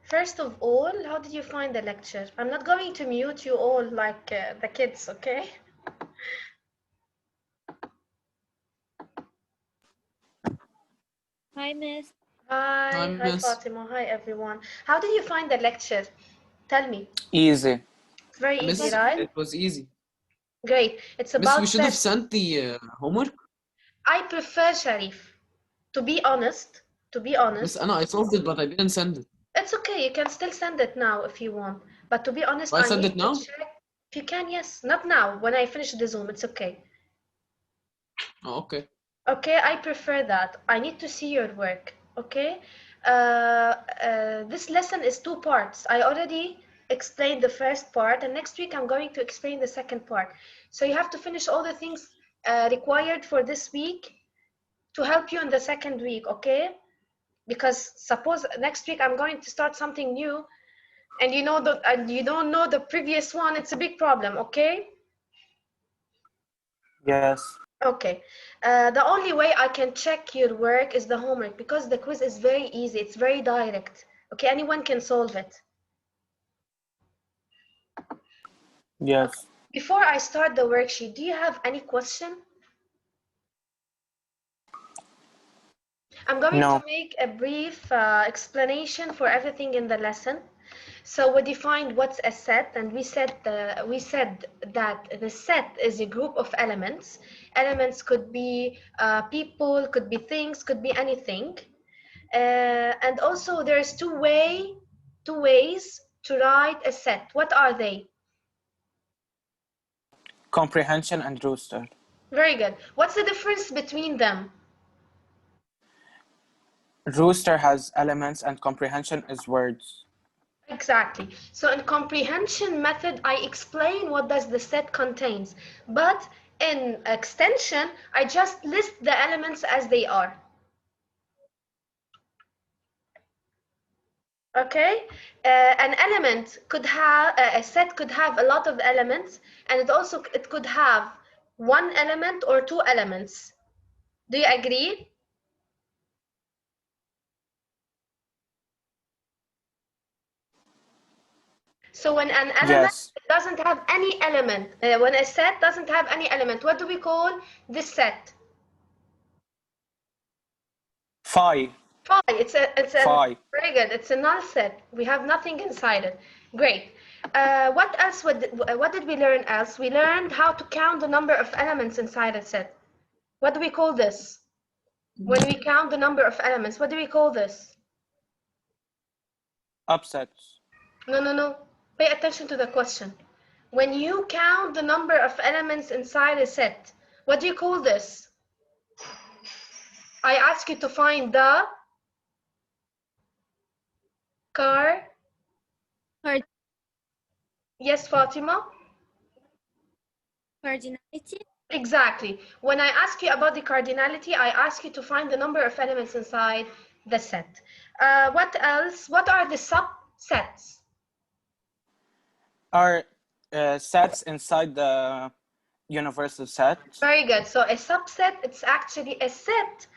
First of all, how did you find the lecture? I'm not going to mute you all like the kids, okay? Hi, Miss. Hi Fatima, hi everyone. How did you find the lecture? Tell me. Easy. It's very easy, right? It was easy. Great. It's Miss, about we should have set. sent the homework. I prefer Sharif. To be honest, Miss Anna, I solved it, but I didn't send it. it's okay. You can still send it now if you want. But to be honest, Do I I send need it to now? check. If you can, yes. Not now. When I finish the Zoom, it's okay. Oh, okay. Okay, I prefer that. I need to see your work. Okay. This lesson is 2 parts. I already explained the first part, and next week I'm going to explain the second part. So you have to finish all the things required for this week to help you in the second week, okay? Because suppose next week I'm going to start something new, and you don't know the previous one, it's a big problem, okay? Yes. Okay. The only way I can check your work is the homework, because the quiz is very easy. It's very direct. Okay, anyone can solve it. Yes. Before I start the worksheet, do you have any question? I'm going to make a brief explanation for everything in the lesson. So we defined what's a set, and we said that the set is a group of elements. Elements could be people, could be things, could be anything. And also there's two ways to write a set. What are they? Comprehension and rooster. Very good. What's the difference between them? Rooster has elements and comprehension is words. Exactly. So in comprehension method, I explain what does the set contains. But in extension, I just list the elements as they are. Okay, an element could have a set could have a lot of elements, and it could have one element or two elements. Do you agree? So when an element doesn't have any element, when a set doesn't have any element, what do we call this set? Phi. It's very good. It's a null set. We have nothing inside it. Great. What else? What did we learn else? We learned how to count the number of elements inside a set. What do we call this? When we count the number of elements, what do we call this? Upsets. No. Pay attention to the question. When you count the number of elements inside a set, what do you call this? I ask you to find the Yes, Fatima? Cardinality? Exactly. When I ask you about the cardinality, I ask you to find the number of elements inside the set. What else? What are the subsets? Are sets inside the universal set. Very good. So a subset, it's actually a set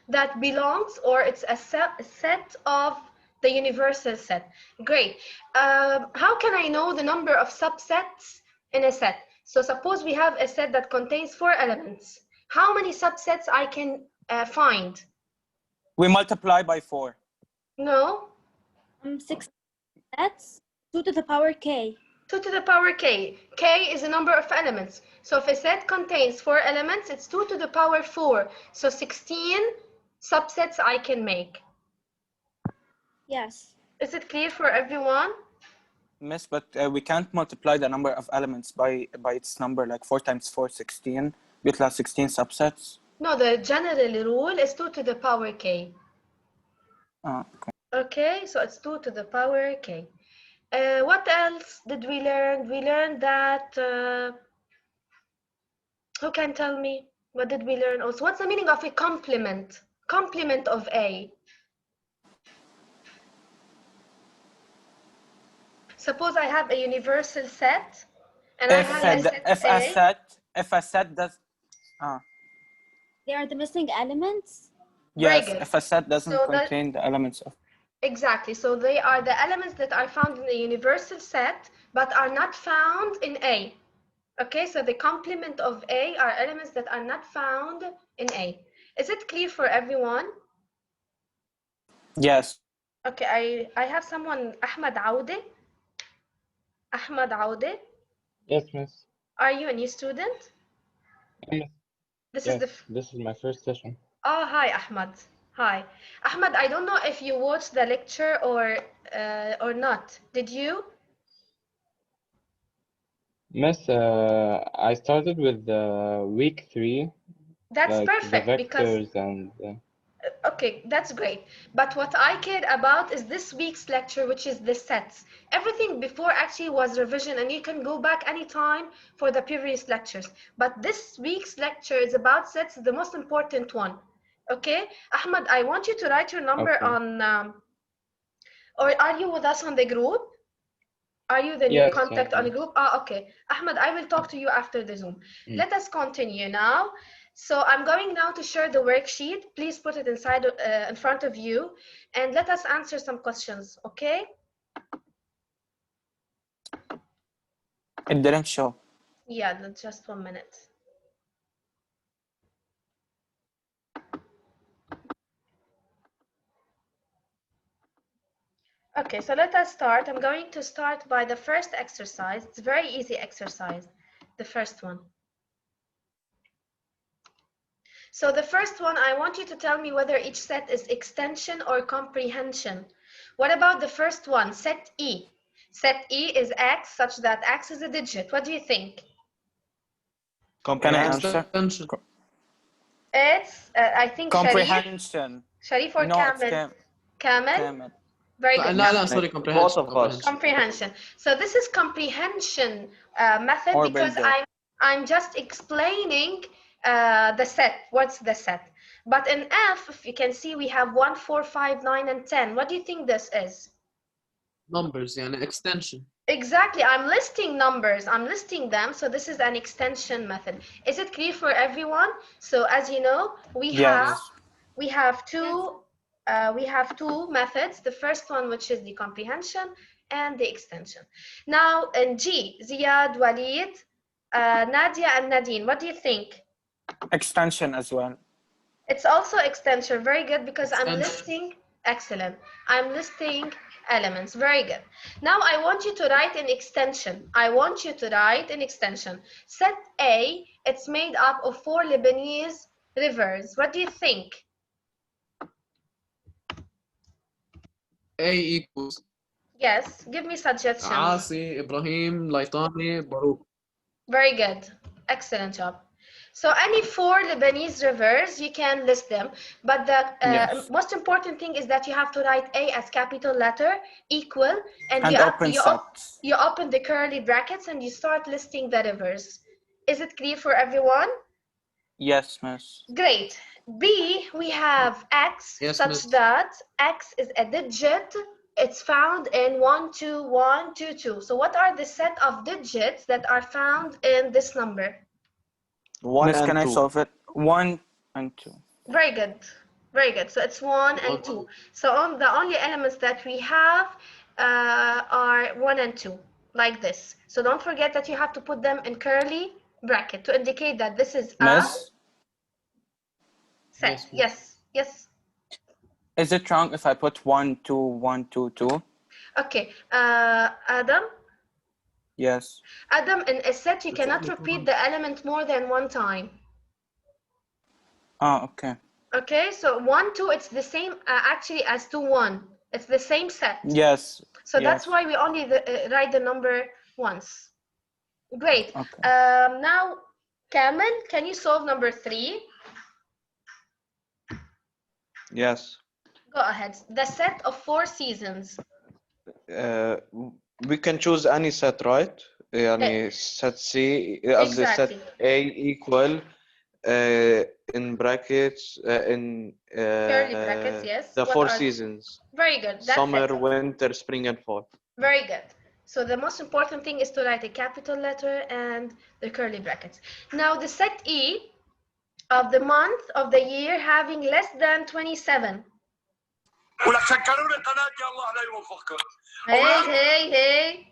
that belongs, or it's a set of the universal set. Great. How can I know the number of subsets in a set? So suppose we have a set that contains 4 elements. How many subsets I can find? We multiply by 4. No. 6 sets, 2 to the power k. 2 to the power k. K is a number of elements. So if a set contains 4 elements, it's 2 to the power 4. So 16 subsets I can make. Yes. Is it clear for everyone? Miss, but we can't multiply the number of elements by its number, like 4 times 4, 16. We get 16 subsets. No, the general rule is 2 to the power k. Okay. Okay, so it's 2 to the power k. What else did we learn? We learned that, who can tell me? What did we learn also? What's the meaning of a complement? Complement of A. Suppose I have a universal set, and I have if a set does, They are the missing elements? yes, if a set doesn't contain the elements of. Exactly. So they are the elements that are found in the universal set, but are not found in A. Okay, so the complement of A are elements that are not found in A. Is it clear for everyone? Yes. Okay, I have someone, Ahmad Aude. Ahmad Aude, Yes, miss. are you a new student? Miss. This Yes, is the this is my first session. Oh, hi, Ahmad. Hi. Ahmad, I don't know if you watched the lecture or not. Did you? Miss, I started with week 3, That's like the perfect because, vectors and okay, that's great. But what I care about is this week's lecture, which is the sets. Everything before actually was revision, and you can go back anytime for the previous lectures. But this week's lecture is about sets, the most important one. Okay? Ahmad, I want you to write your number okay. on, or are you with us on the group? Are you the new Yes, contact on the miss. group? Ah, okay. Ahmed, I will talk to you after the Zoom. Mm. Let us continue now. So I'm going now to share the worksheet. Please put it inside in front of you and let us answer some questions, okay? It didn't show. Yeah, just 1 minute. Okay, so let us start. I'm going to start by the first exercise. It's a very easy exercise, the first one. So the first one, I want you to tell me whether each set is extension or comprehension. What about the first one, set E? Set E is X such that X is a digit. What do you think? Can I answer? Extension. It's, I think, Comprehension. Sharif or No, it's Kamel? Kamel? Kamel. Very good. لا, sorry, comprehension. Both of us. Comprehension. So this is comprehension method Or because builder. I'm just explaining the set. What's the set? But in F, if you can see, we have 1, 4, 5, 9, and 10. What do you think this is? Numbers, يعني extension. Exactly. I'm listing numbers. I'm listing them. So this is an extension method. Is it clear for everyone? So as you know, we Yes. have two methods. The first one, which is the comprehension, and the extension. Now in G, Ziyad, Walid, Nadia, and Nadine. What do you think? Extension as well. It's also extension. Very good, because I'm Extension. listing. Excellent. I'm listing elements. Very good. Now I want you to write an extension. I want you to write an extension. Set A, it's made up of 4 Lebanese rivers. What do you think? A equals Yes, give me suggestions. عاصي, إبراهيم, Laitani, Baruch. Very good. Excellent job. So any 4 Lebanese rivers, you can list them. But the Yes. most important thing is that you have to write A as capital letter, equal, and And open sets. you open the curly brackets and you start listing the rivers. Is it clear for everyone? Yes, miss. Great. B, we have X, Yes, such miss. that X is a digit. It's found in 1, 2, 1, 2, 2. So what are the set of digits that are found in this number? 1 Miss, and can I 2. solve it? 1 and 2. Very good. Very good. So it's 1 and 2. So the only elements that we have are 1 and 2, like this. So don't forget that you have to put them in curly bracket to indicate that this is a Miss, set. Yes, miss. Yes. Yes. is it wrong if I put 1, 2, 1, 2, 2? Okay. Adam? Yes. Adam, in a set, you It's cannot only repeat 2. the element more than 1 time. Oh, okay. Okay, so 1, 2, it's the same actually as 2, 1. It's the same set. Yes. So yes. that's why we only write the number once. Great. Okay. Now, Kamel, can you solve number 3? Yes. Go ahead. The set of 4 seasons. We can choose any set, right? يعني set C قصدي set Exactly. A equal in brackets in Curly brackets, yes. the What 4 are seasons. Very good. That's Summer, it. winter, spring, and fall. Very good. So the most important thing is to write a capital letter and the curly brackets. Now the set E of the month of the year having less than 27. ولك شكروني قناة يا الله لا يوفقكم. Hey.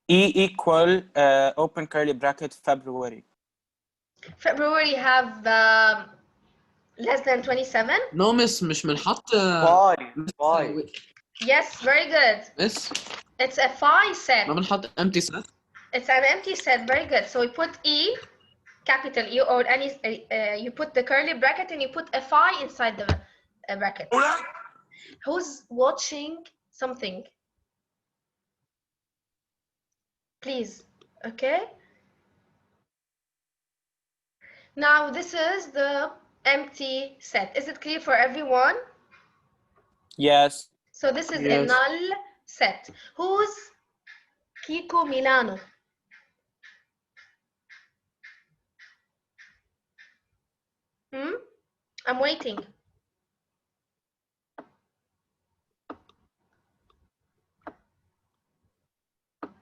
E equal open curly bracket February. February have less than 27? No miss مش بنحط Why? Yes, very good. miss It's a phi set. ما بنحط empty set. It's an empty set, very good. So we put E, capital E, or any, you put the curly bracket and you put a phi inside the bracket. Who's watching something? Please, okay? Now this is the empty set. Is it clear for everyone? Yes. So this is a Yes. null set. Who's Kiko Milano? I'm waiting.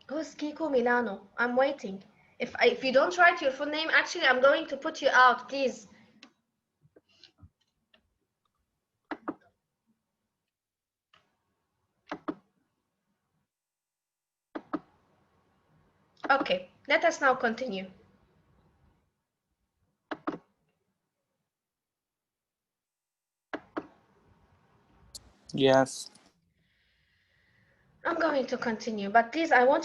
Who's Kiko Milano? I'm waiting. If you don't write your full name, actually, I'm going to put you out, please. Okay, let us now continue. Yes. I'm going to continue, but please, I want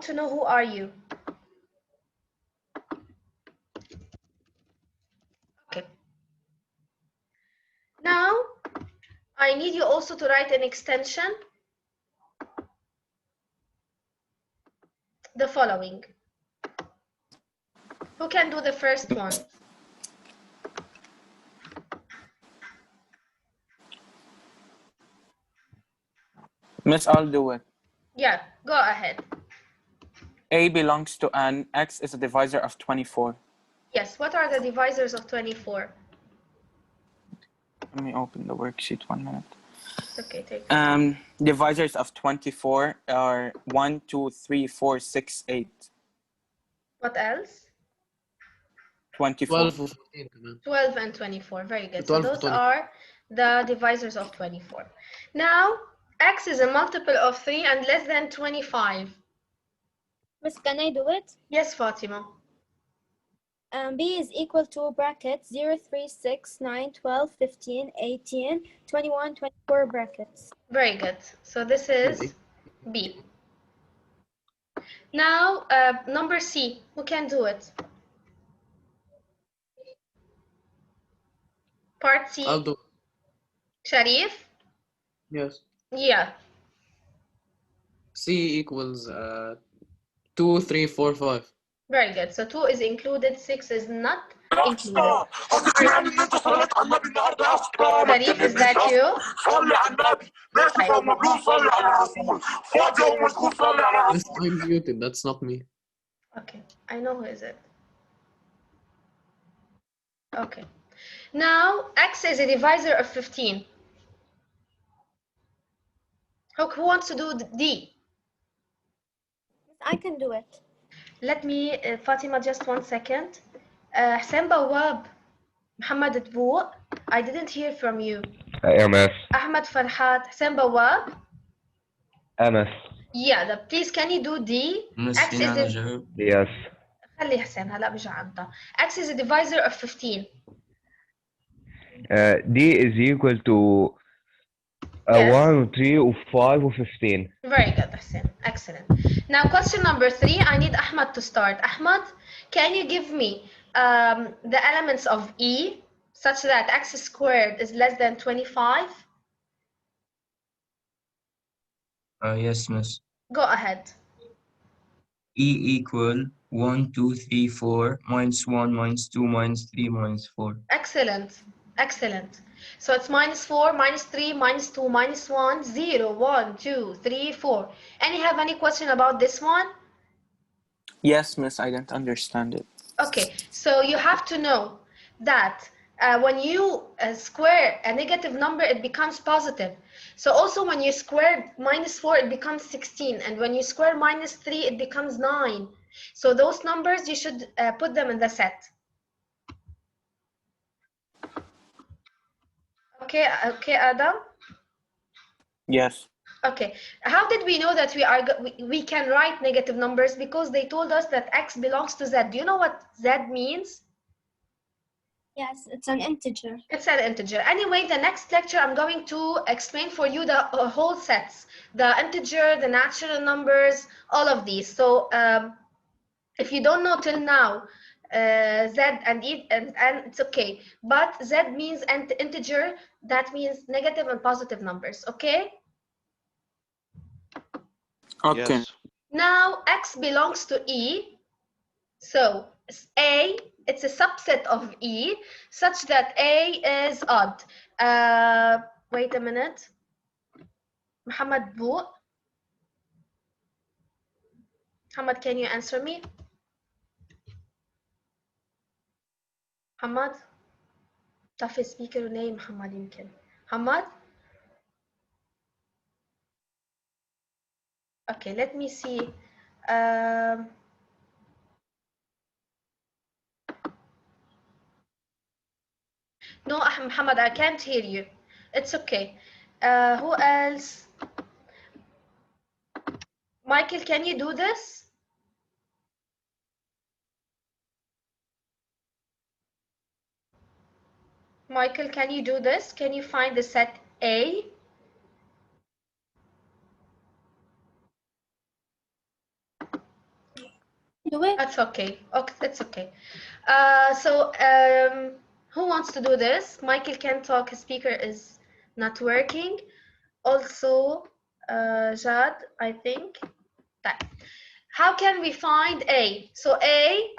to know who are you? Okay. Now, I need you also to write an extension. The following. Who can do the first one? Miss, I'll do it. Yeah, go ahead. A belongs to N. X is a divisor of 24. Yes, what are the divisors of 24? Let me open the worksheet 1 minute. Okay, take it. Divisors of 24 are 1, 2, 3, 4, 6, 8. What else? 24. 12 و 14 كمان. 12 and 24. Very good. So 12 those 24. are the divisors of 24. Now, x is a multiple of 3 and less than 25. Miss, can I do it? Yes, Fatima. B is equal to brackets 0, 3, 6, 9, 12, 15, 18, 21, 24 brackets. Very good. So this is B. Now, number C. Who can do it? Part C. I'll do. Sharif? Yes. Yeah. C equals 2, 3, 4, 5. Very good. So 2 is included, 6 is not included. قصدك يعني ان انت صليت على النبي النهارده اصلا؟ Sharif, is that you? صلي على النبي. ناشف او مبلول صلي على الرسول. فاضي او مشغول صلي على الرسول. Miss, I'm muted. That's not me. Okay, I know who is it. Okay. Now, x is a divisor of 15. Who wants to do D? I can do it. Let me, Fatima, just 1 second. Hussein Bawab, Muhammad Dbouq, I didn't hear from you. MS. Ahmed Farhat, Hussein Bawab. MS. Yeah, please can you do D? X is a... Yes. خلي حسين هلا بيجي عندها. X is a divisor of 15. D is equal to Yes. 1, 3, 5, 15. Very good, Hussein. Excellent. Now, question number 3, I need Ahmad to start. Ahmad, can you give me the elements of E such that x squared is less than 25? Yes, miss. Go ahead. E equal 1, 2, 3, 4, minus 1, minus 2, minus 3, minus 4. Excellent. Excellent. So it's minus 4, minus 3, minus 2, minus 1, 0, 1, 2, 3, 4. Have any question about this one? Yes, miss, I didn't understand it. Okay, so you have to know that when you square a negative number, it becomes positive. So also when you square minus 4, it becomes 16. And when you square minus 3, it becomes 9. So those numbers, you should put them in the set. Okay, Adam. Yes. Okay, how did we know that we can write negative numbers? Because they told us that x belongs to z. Do you know what z means? Yes, it's an integer. It's an integer. Anyway, the next lecture I'm going to explain for you the whole sets, the integer, the natural numbers, all of these. So if you don't know till now z and e and it's okay, but z means integer, that means negative and positive numbers. Okay. Okay. Yes. Now x belongs to E, so A, it's a subset of E, such that A is odd. Wait a minute. Muhammad Bu. Muhammad, can you answer me? Muhammad? طفي speaker ونايم محمد يمكن. Muhammad? Okay, let me see. No, Muhammad, I can't hear you. It's okay. Who else? Michael, can you do this? Michael, can you do this? Can you find the set A? Do it. That's okay. Okay, that's okay. Who wants to do this? Michael can talk. His speaker is not working. Also, Jad, I think. How can we find A? So A,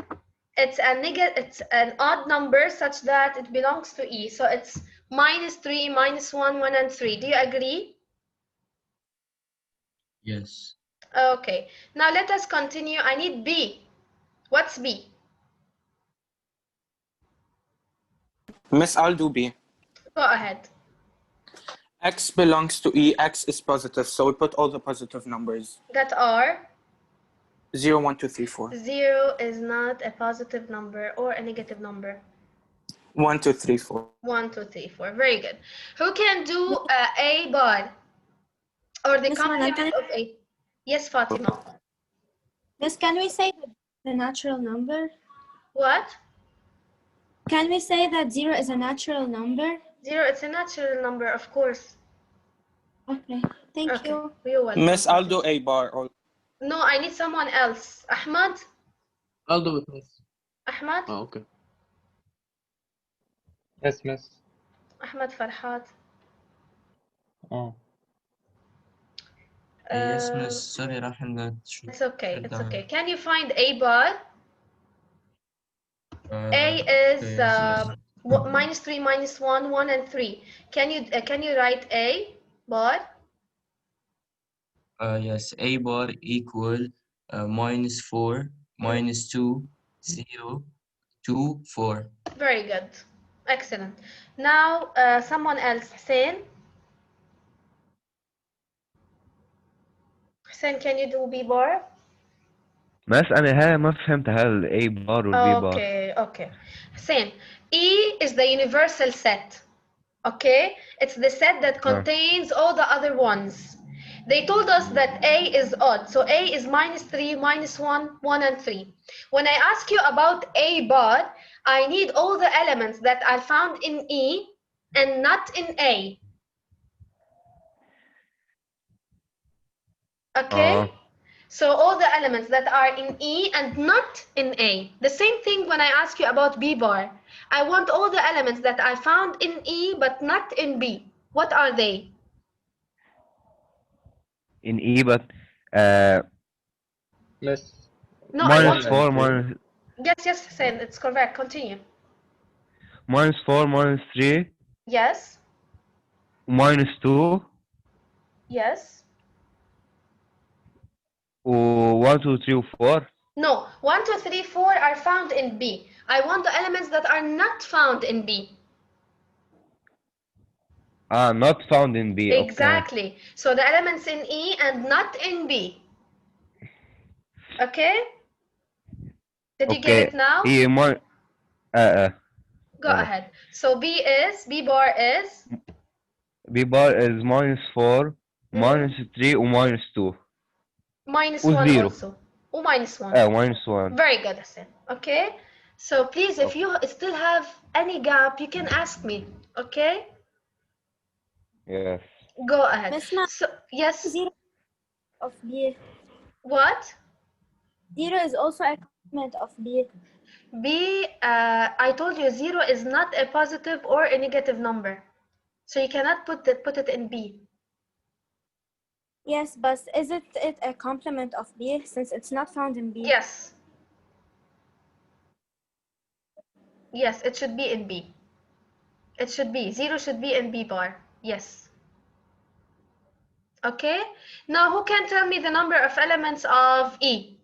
it's an odd number such that it belongs to E. So it's -3, -1, 1, and 3. Do you agree? Yes. Okay. Now let us continue. I need B. What's B? Miss, I'll do B. Go ahead. X belongs to E. X is positive, so we put all the positive numbers. That are 0, 1, 2, 3, 4. 0 is not a positive number or a negative number. 1, 2, 3, 4. 1, 2, 3, 4. Very good. Who can do A bar or the Miss Manan, complement of A? Yes, Fatima. Miss, can we say the natural number? What? Can we say that 0 is a natural number? 0, it's a natural number, of course. Okay, thank Okay. you. You're welcome. Miss, I'll do A bar. Or... No, I need someone else. Ahmad? I'll do it, miss. Ahmad? Oh, okay. Yes, miss. Ahmad Farhat. Oh. Yes, miss. Sorry, راح It's okay, it's okay. Can you find A bar? A is yes. -3, -1, 1, and 3. Can you write A bar? Yes, A bar equal -4, -2, 0, 2, 4. Very good. Excellent. Now, someone else. Hussein? Hussein, can you do B bar? بس أنا ما فهمت هل A bar or B bar. Okay. Hussein, E is the universal set. Okay? It's the set that contains all the other ones. They told us that A is odd. So A is -3, -1, 1, and 3. When I ask you about A bar, I need all the elements that are found in E and not in A. Okay? So all the elements that are in E and not in A. The same thing when I ask you about B bar. I want all the elements that are found in E but not in B. What are they? In E, but Miss. No, I want -4, Yes, Hussein, it's correct. Continue. -4, -3, Yes. -2, Yes. و1 2 3 و4. No, 1, 2, 3, 4 are found in B. I want the elements that are not found in B. Not found in B. Exactly. So the elements in E and not in B. Okay? Did you get it now? E Go ahead. So B bar is B bar is -4 -3 و -2 -1 و0 also. -1. -1 Very good, Hassan. Okay. So please, if Okay. you still have any gap, you can ask me. Okay. Yes. Go ahead. Miss Ma, So yes. 0 of B. What? 0 is also a complement of B. B. I told you 0 is not a positive or a negative number, so you cannot put it in B. Yes, but is it a complement of B since it's not found in B? Yes. Yes, it should be in B. It should be 0 should be in B bar. Yes. Okay. Now, who can tell me the number of elements of E?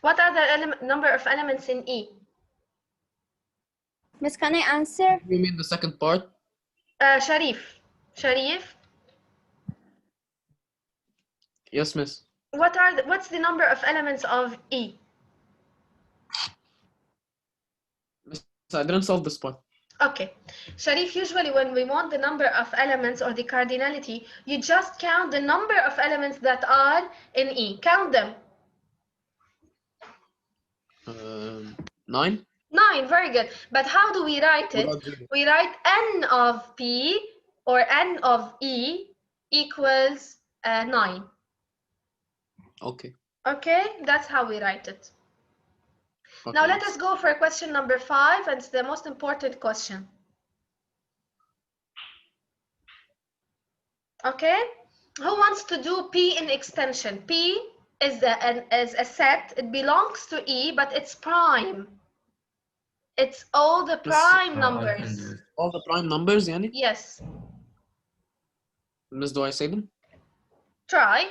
What are the number of elements in E? Miss, can I answer? You mean the second part? Sharif. Sharif. Yes, miss. What's the number of elements of E? Miss, I didn't solve this part. Okay. Sharif, usually when we want the number of elements or the cardinality, you just count the number of elements that are in E. Count them. 9. 9, very good. But how do we write it? Without 0. We write n of P or n of E equals 9. Okay. Okay, that's how we write it. Okay, Now let miss. us go for question number 5, and it's the most important question. Okay, who wants to do P in extension? P is a set. It belongs to E, but it's prime. It's all the prime numbers. All the prime numbers, yani? Yes. Miss, do I say them? Try.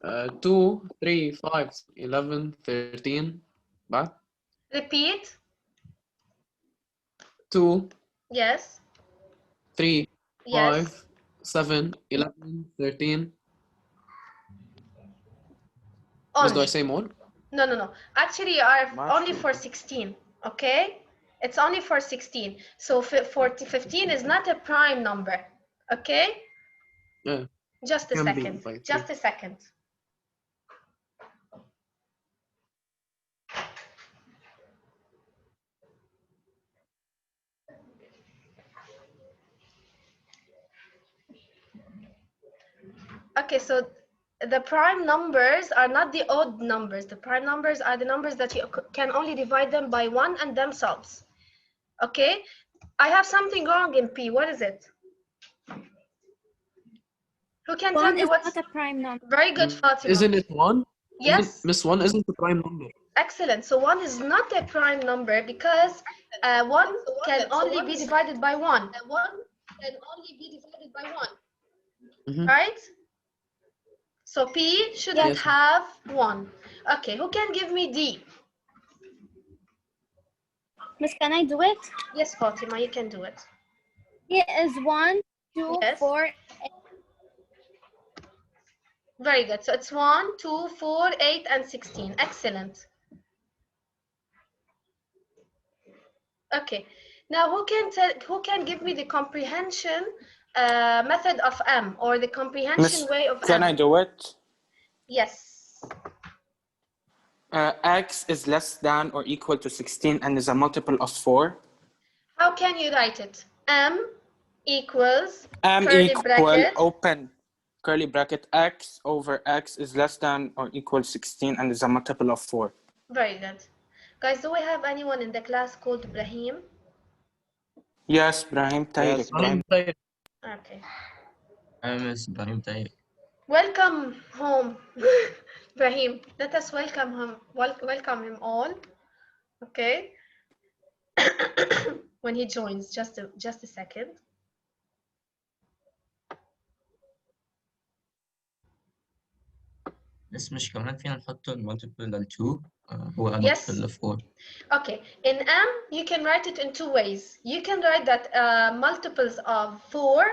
2, 3, 5, 11, 13. Back. Repeat. 2, Yes. 3, Yes. 5, 7, 11, 13. Miss, do I Only. say more? No. Actually, you are Much only for 16. Okay. It's only for 16. So 15 is not a prime number. Okay. Yeah. Just a Can be second. by 3. Just a second. Okay, so the prime numbers are not the odd numbers. The prime numbers are the numbers that you can only divide them by 1 and themselves. Okay, I have something wrong in P. What is it? Who can tell 1 me is what's... not a prime number. Very good, Fatima. Isn't it 1? Yes. Miss, 1 isn't the prime number. Excellent. So 1 is not a prime number because 1 can only be divided by 1. Mhm. Right? So P shouldn't Yes. have 1. Okay, who can give me D? Miss, can I do it? Yes, Fatima, you can do it. It is 1, 2, Yes. 4. Very good. So it's 1, 2, 4, 8, and 16. Excellent. Okay. Now, who can give me the comprehension method of M, or the comprehension Miss, way of can M? I do it? Yes. X is less than or equal to 16 and is a multiple of 4. How can you write it? M equals M curly equal, bracket. open curly bracket, X over X is less than or equal 16 and is a multiple of 4. Very good. Guys, do we have anyone in the class called Ibrahim? Yes, Brahim Tayrik. Yes, Brahim. Okay. Miss Ibrahim Tayyip. Welcome home, Ibrahim. Let us welcome him. Welcome him all. Okay. When he joins, just a second. بس مش كمان فينا نحط المالتيبل لل 2 هو Yes. المالتيبل لل 4. Okay. In M, you can write it in 2 ways. You can write that multiples of 4.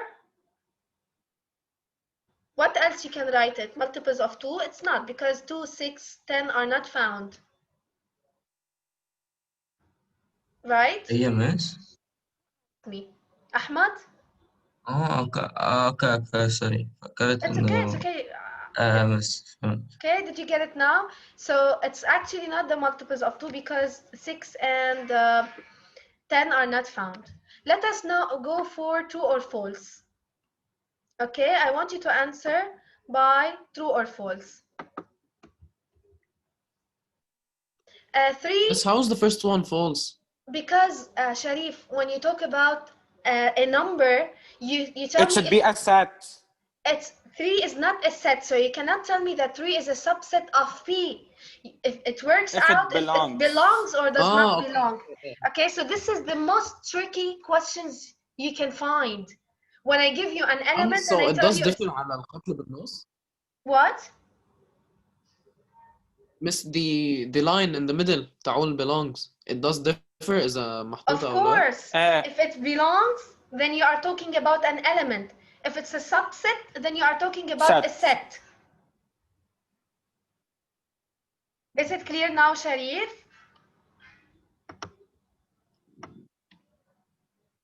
What else you can write it? Multiples of 2? It's not, because 2, 6, 10 are not found. right? هي مس Me. Ahmad? اوكي سوري فكرت It's okay, it's انه okay. مس Okay, did you get it now? So it's actually not the multiples of 2 because 6 and 10 are not found. Let us now go for true or false. Okay, I want you to answer by true or false. 3, Miss, how's the first one false? because Sharif, when you talk about a number, you tell It me should be a set. it's 3 is not a set, so you cannot tell me that 3 is a subset of P. If it works If it out if it belongs or does not okay. belong. Okay, so this is the most tricky questions you can find. When I give you an element So and I it tell does you differ على الخط اللي بالنص. what? Miss, the line in the middle بتاع all belongs, it does differ إذا Of محطوطة أو لا. course, if it belongs, then you are talking about an element. If it's a subset, then you are talking about a set. Is it clear now, Sharif?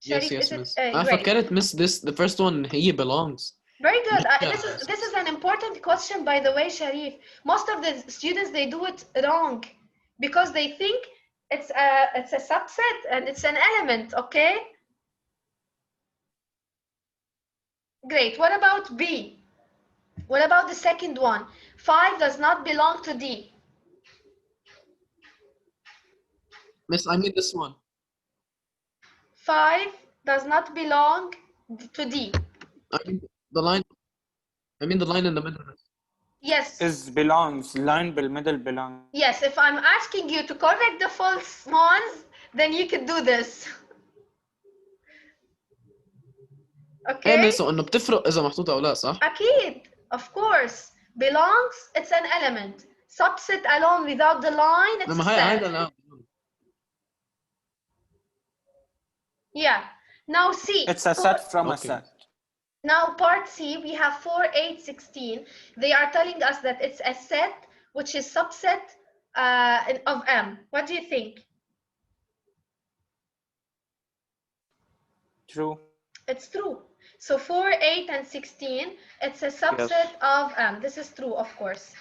Yes, Sharif, is it miss. I great? فكرت miss this the first one هي belongs. Very good. Yeah. This is an important question, by the way, Sharif. Most of the students, they do it wrong because they think it's a subset and it's an element. Okay. Great. What about B? What about the second one? 5 does not belong to D. Miss, I mean this one. 5 does not belong to D. I mean the line. I mean the line in the middle. Yes. Is belongs. Line بالmiddle belongs. Yes. If I'm asking you to correct the false ones, then you could do this. Okay. miss إنه بتفرق إذا محطوطة أو لا صح؟ أكيد. Of course. Belongs, it's an element. Subset alone without the line, it's a set. لا. Yeah. Now C. It's a set from a set. Now part C, we have 4, 8, 16. They are telling us that it's a set which is subset of M. What do you think? True. It's true. So 4, 8, and 16, it's a subset of M. This is true, of course.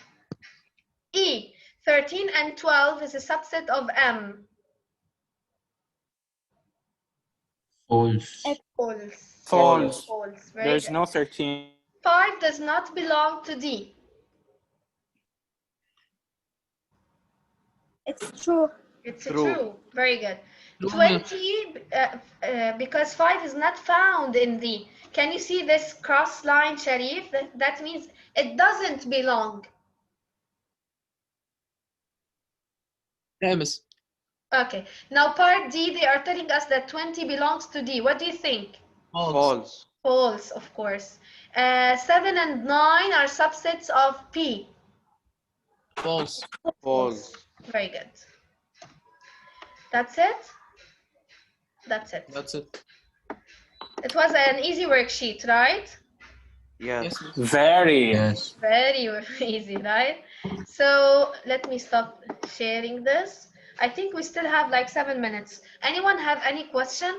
E, 13 and 12 is a subset of M. false. False. False. False. Very There's good. no 13. 5 does not belong to D. It's true. It's True. true. Very good. True. 20, because 5 is not found in D. Can you see this cross line, Sharif? That means it doesn't belong. Yeah, miss. Okay. Now part D, they are telling us that 20 belongs to D. What do you think? False. False, of course. 7 and 9 are subsets of P. False. False. Very good. That's it? That's it. That's it. It was an easy worksheet, right? Yes. miss. Very. Yes. Very easy, right? So let me stop sharing this. I think we still have like 7 minutes. Anyone have any question?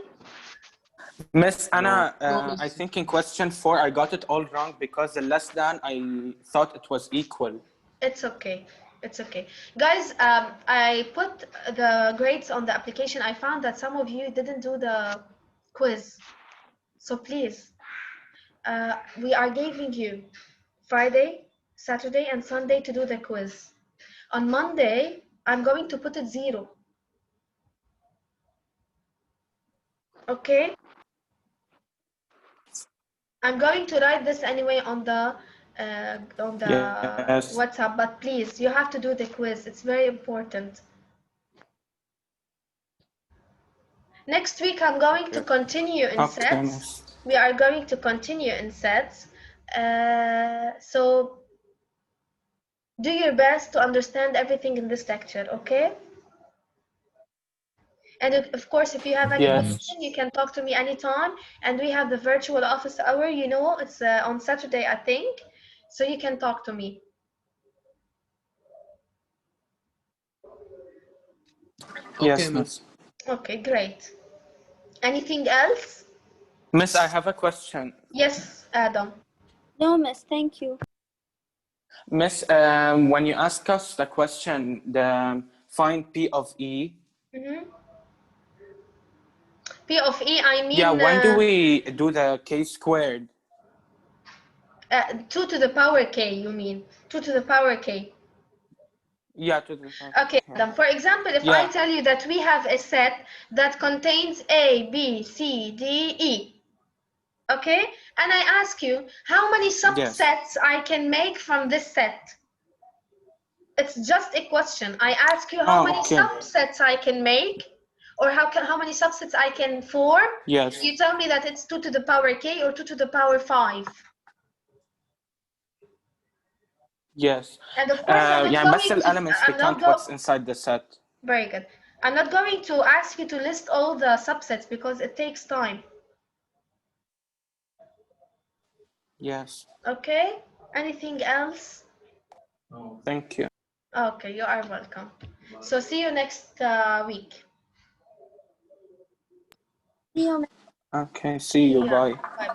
Miss Anna, No. I think in question 4 I got it all wrong because the less than I thought it was equal. It's okay. It's okay. Guys, I put the grades on the application. I found that some of you didn't do the quiz. So please, we are giving you Friday, Saturday, and Sunday to do the quiz. On Monday, I'm going to put it 0. Okay? I'm going to write this anyway on the Yes. WhatsApp, but please, you have to do the quiz. It's very important. Next week, I'm going to continue in sets. We are going to continue in sets. So do your best to understand everything in this lecture, okay? And of course, if you have any question, you can talk to me anytime. And we have the virtual office hour, you know, it's on Saturday, I think. So you can talk to me. Yes, miss. Okay, great. Anything else? Miss, I have a question. Yes, Adam. No, miss, thank you. Miss, when you ask us the question, find P of E. P of E, I mean... Yeah, when do we do the K squared? 2 to the power K, you mean? 2 to the power K. Yeah, to the Okay, then for example, if I tell you that we have a set that contains A, B, C, D, E, okay? And I ask you how many subsets I can make from this set. It's just a question. I ask you how many subsets I can make, or how many subsets I can form. Yes. You tell me that it's 2 to the power K or 2 to the power 5. Yes. And of course, I'm not يعني going بس to... elements we count what's inside the set. Very good. I'm not going to ask you to list all the subsets because it takes time. Yes. Okay? Anything else? Thank you. Okay, you are welcome. So see you next week. See you. Okay, see you. Bye. Bye.